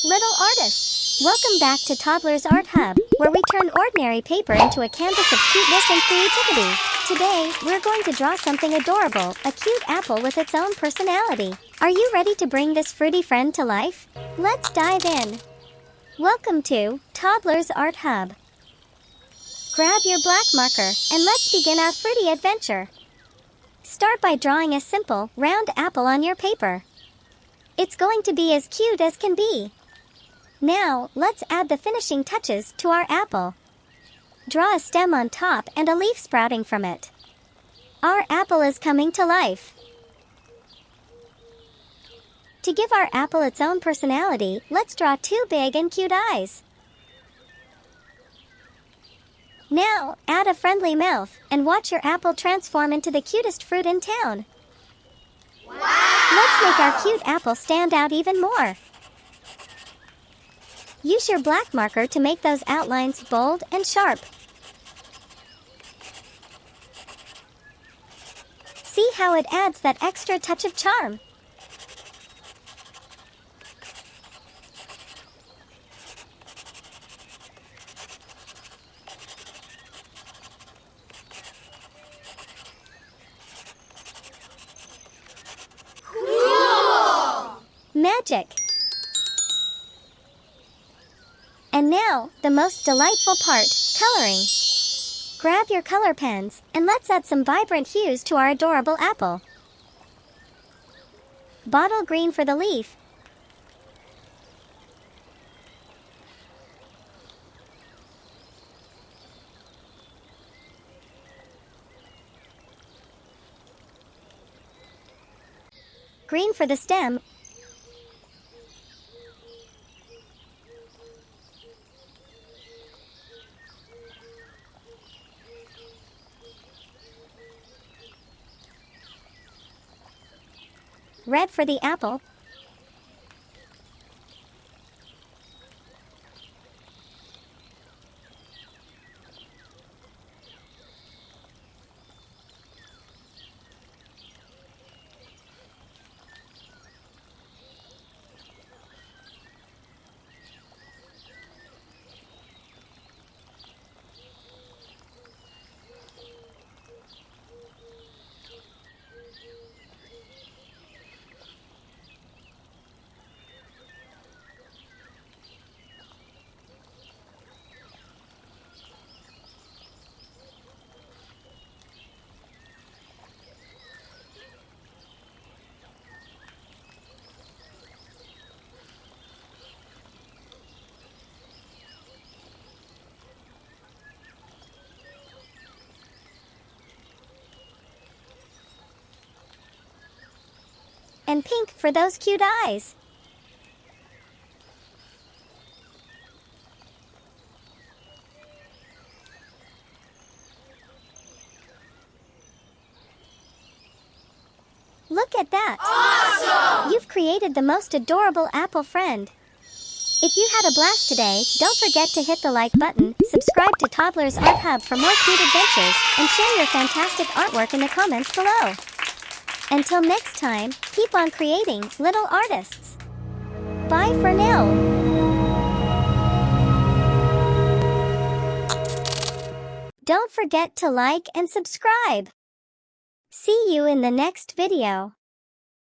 little artists! Welcome back to Toddler's Art Hub, where we turn ordinary paper into a canvas of cuteness and creativity. Today, we're going to draw something adorable, a cute apple with its own personality. Are you ready to bring this fruity friend to life? Let's dive in. Welcome to Toddler's Art Hub. Grab your black marker, and let's begin our fruity adventure. Start by drawing a simple, round apple on your paper. It's going to be as cute as can be. Now, let's add the finishing touches to our apple. Draw a stem on top and a leaf sprouting from it. Our apple is coming to life. To give our apple its own personality, let's draw two big and cute eyes. Now, add a friendly mouth and watch your apple transform into the cutest fruit in town. Wow! Let's make our cute apple stand out even more. Use your black marker to make those outlines bold and sharp. See how it adds that extra touch of charm. Magic! And now, the most delightful part, coloring. Grab your color pens, and let's add some vibrant hues to our adorable apple. Bottle green for the leaf. Green for the stem. Red for the apple. And pink for those cute eyes. Look at that! Awesome! You've created the most adorable apple friend. If you had a blast today, don't forget to hit the like button, subscribe to Toddler's Art Hub for more cute adventures, and share your fantastic artwork in the comments below. Until next time, keep on creating, little artists. Bye for now. Don't forget to like and subscribe. See you in the next video.